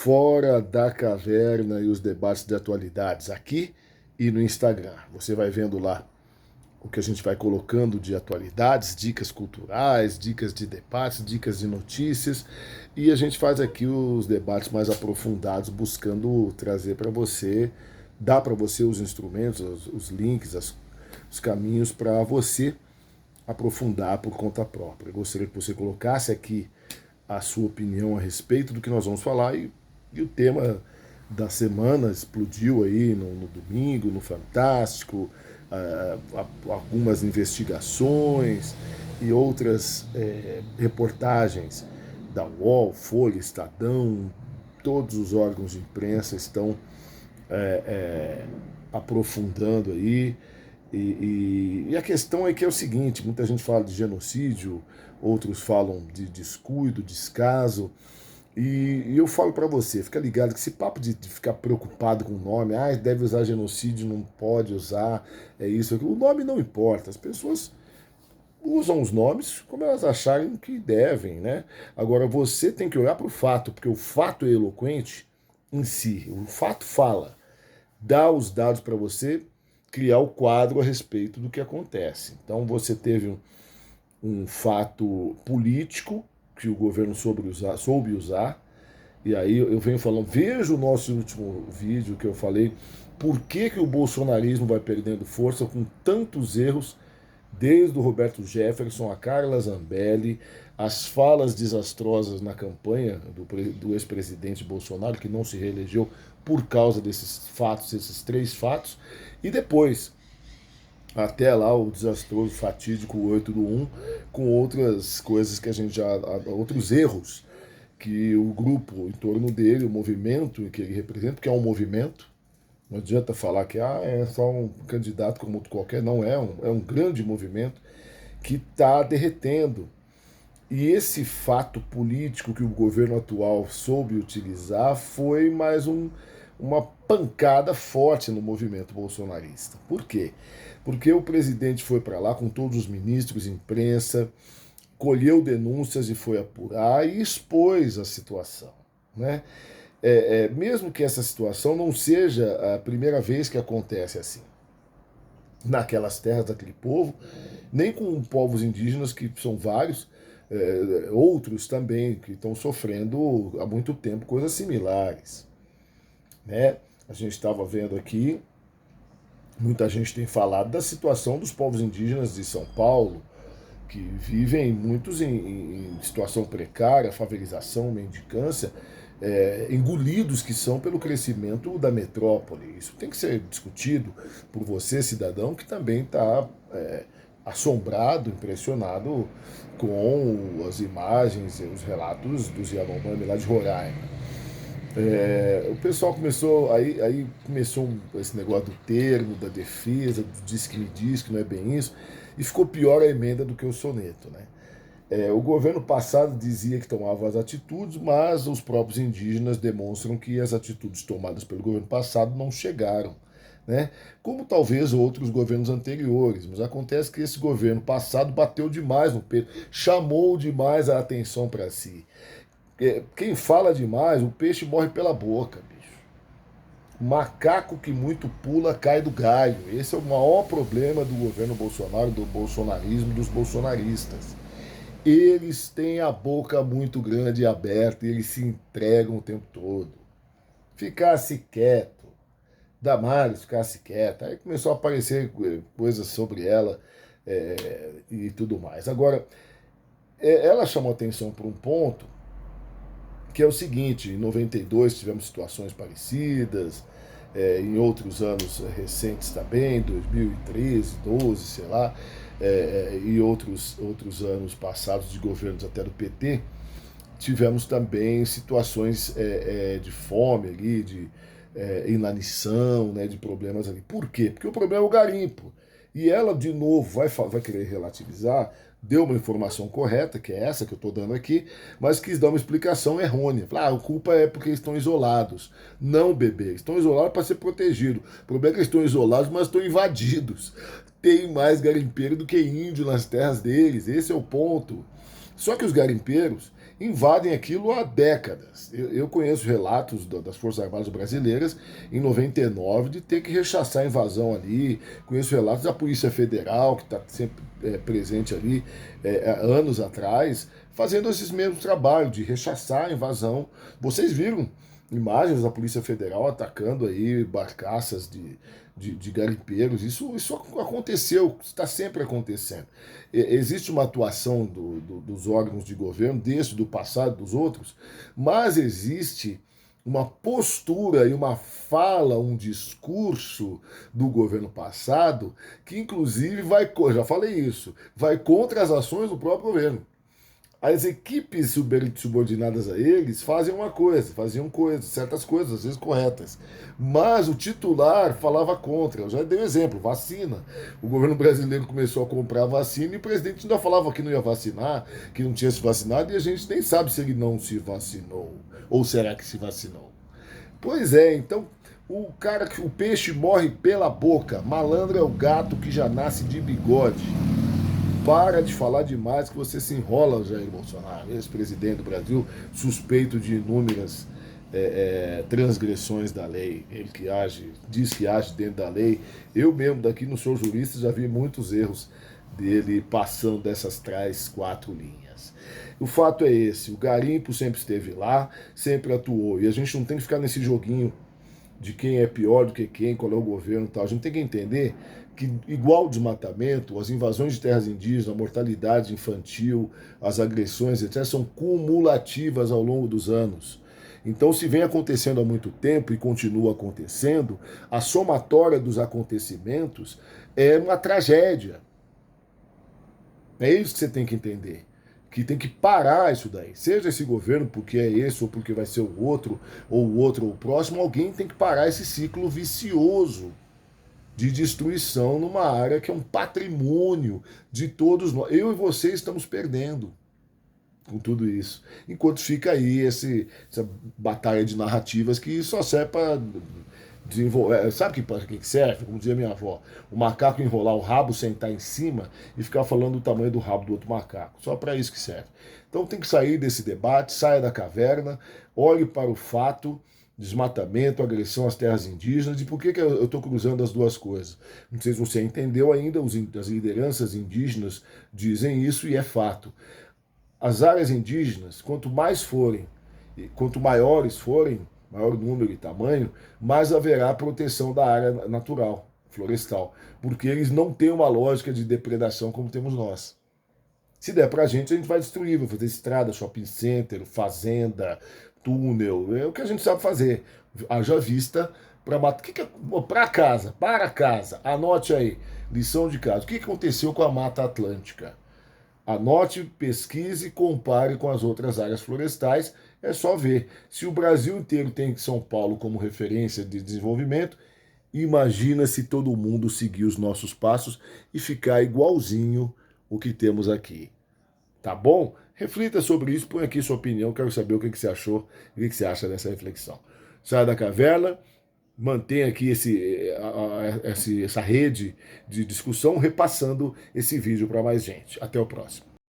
Fora da Caverna e os debates de atualidades aqui e no Instagram. Você vai vendo lá o que a gente vai colocando de atualidades, dicas culturais, dicas de debates, dicas de notícias, e a gente faz aqui os debates mais aprofundados, buscando trazer para você, dar para você os instrumentos, os links, os caminhos para você aprofundar por conta própria. Eu gostaria que você colocasse aqui a sua opinião a respeito do que nós vamos falar e o tema da semana explodiu aí no domingo, no Fantástico, algumas investigações e outras reportagens da UOL, Folha, Estadão, todos os órgãos de imprensa estão aprofundando aí. E a questão é que é o seguinte, muita gente fala de genocídio, outros falam de descuido, descaso, e eu falo para você, fica ligado que esse papo de ficar preocupado com o nome, deve usar genocídio, não pode usar, é isso, aquilo. O nome não importa, as pessoas usam os nomes como elas acharem que devem, né? Agora você tem que olhar para o fato, porque o fato é eloquente em si, o fato fala, dá os dados para você criar o quadro a respeito do que acontece. Então você teve um fato político que o governo soube usar, e aí eu venho falando, veja o nosso último vídeo que eu falei, por que o bolsonarismo vai perdendo força com tantos erros, desde o Roberto Jefferson, a Carla Zambelli, as falas desastrosas na campanha do ex-presidente Bolsonaro, que não se reelegeu por causa desses fatos, esses três fatos, e depois até lá o desastroso, fatídico 8 do 1, com outras coisas que a gente já. Outros erros que o grupo em torno dele, o movimento que ele representa, porque é um movimento, não adianta falar que é só um candidato como outro qualquer, não é um grande movimento que está derretendo. E esse fato político que o governo atual soube utilizar foi mais uma pancada forte no movimento bolsonarista. Por quê? Porque o presidente foi para lá com todos os ministros, imprensa, colheu denúncias e foi apurar e expôs a situação, né? Mesmo que essa situação não seja a primeira vez que acontece assim, naquelas terras daquele povo, nem com povos indígenas, que são vários, outros também, que estão sofrendo há muito tempo coisas similares, né? A gente estava vendo aqui, muita gente tem falado da situação dos povos indígenas de São Paulo, que vivem muitos em situação precária, favelização, mendicância, engolidos que são pelo crescimento da metrópole. Isso tem que ser discutido por você, cidadão, que também está assombrado, impressionado com as imagens e os relatos dos Yanomami lá de Roraima. O pessoal começou, aí começou esse negócio do termo, da defesa, do diz que me diz, que não é bem isso, e ficou pior a emenda do que o soneto, né? O governo passado dizia que tomava as atitudes, mas os próprios indígenas demonstram que as atitudes tomadas pelo governo passado não chegaram, né? Como talvez outros governos anteriores, mas acontece que esse governo passado bateu demais no peito, chamou demais a atenção para si. Quem fala demais, o peixe morre pela boca, bicho. Macaco que muito pula cai do galho. Esse é o maior problema do governo Bolsonaro, do bolsonarismo, dos bolsonaristas. Eles têm a boca muito grande e aberta e eles se entregam o tempo todo. Ficasse quieto. Damares ficasse quieta. Aí começou a aparecer coisas sobre ela e tudo mais. Agora, ela chamou atenção por um ponto que é o seguinte, em 92 tivemos situações parecidas, em outros anos recentes também, 2013, 12, sei lá, e outros anos passados de governos até do PT, tivemos também situações de fome ali, de inanição, né, de problemas ali. Por quê? Porque o problema é o garimpo. E ela, de novo, vai querer relativizar, deu uma informação correta, que é essa que eu estou dando aqui, mas quis dar uma explicação errônea. A culpa é porque eles estão isolados. Não, bebê, estão isolados para ser protegidos. O problema é que eles estão isolados, mas estão invadidos. Tem mais garimpeiro do que índio nas terras deles, esse é o ponto. Só que os garimpeiros, invadem aquilo há décadas. Eu conheço relatos das Forças Armadas brasileiras em 99 de ter que rechaçar a invasão ali. Conheço relatos da Polícia Federal, que está sempre presente ali anos atrás, fazendo esses mesmos trabalhos de rechaçar a invasão. Vocês viram imagens da Polícia Federal atacando aí barcaças de garimpeiros. Isso aconteceu, está sempre acontecendo. Existe uma atuação dos órgãos de governo, desse, do passado, dos outros, mas existe uma postura e uma fala, um discurso do governo passado que, inclusive, já falei isso, vai contra as ações do próprio governo. As equipes subordinadas a eles faziam coisas, certas coisas, às vezes corretas. Mas o titular falava contra. Eu já dei um exemplo, vacina. O governo brasileiro começou a comprar vacina e o presidente ainda falava que não ia vacinar, que não tinha se vacinado, e a gente nem sabe se ele não se vacinou. Ou será que se vacinou? Pois é, então o peixe morre pela boca. Malandro é o gato que já nasce de bigode. Para de falar demais que você se enrola, Jair Bolsonaro, ex-presidente do Brasil, suspeito de inúmeras transgressões da lei. Ele que age, diz que age dentro da lei. Eu mesmo, daqui não sou jurista, já vi muitos erros dele passando dessas 4 linhas. O fato é esse, o garimpo sempre esteve lá, sempre atuou. E a gente não tem que ficar nesse joguinho de quem é pior do que quem, qual é o governo e tal. A gente tem que entender que, igual o desmatamento, as invasões de terras indígenas, a mortalidade infantil, as agressões, etc., são cumulativas ao longo dos anos. Então, se vem acontecendo há muito tempo e continua acontecendo, a somatória dos acontecimentos é uma tragédia. É isso que você tem que entender. Que tem que parar isso daí. Seja esse governo porque é esse, ou porque vai ser o outro ou o próximo, alguém tem que parar esse ciclo vicioso de destruição numa área que é um patrimônio de todos nós. Eu e você estamos perdendo com tudo isso. Enquanto fica aí essa batalha de narrativas que só serve para desenvolver. Sabe para que serve? Como dizia minha avó, o macaco enrolar o rabo, sentar em cima e ficar falando do tamanho do rabo do outro macaco. Só para isso que serve. Então tem que sair desse debate, saia da caverna, olhe para o fato: desmatamento, agressão às terras indígenas. E por que eu estou cruzando as duas coisas? Não sei se você entendeu ainda, as lideranças indígenas dizem isso e é fato. As áreas indígenas, quanto mais forem, quanto maiores forem, maior número e tamanho, mais haverá proteção da área natural, florestal, porque eles não têm uma lógica de depredação como temos nós. Se der pra gente, a gente vai destruir, vai fazer estrada, shopping center, fazenda, túnel, é o que a gente sabe fazer. Haja vista para matar. Para casa, anote aí, lição de casa. O que aconteceu com a Mata Atlântica? Anote, pesquise, compare com as outras áreas florestais. É só ver. Se o Brasil inteiro tem São Paulo como referência de desenvolvimento, imagina se todo mundo seguir os nossos passos e ficar igualzinho o que temos aqui. Tá bom? Reflita sobre isso, põe aqui sua opinião, quero saber o que você achou, o que você acha dessa reflexão. Saia da caverna, mantenha aqui essa rede de discussão, repassando esse vídeo para mais gente. Até o próximo.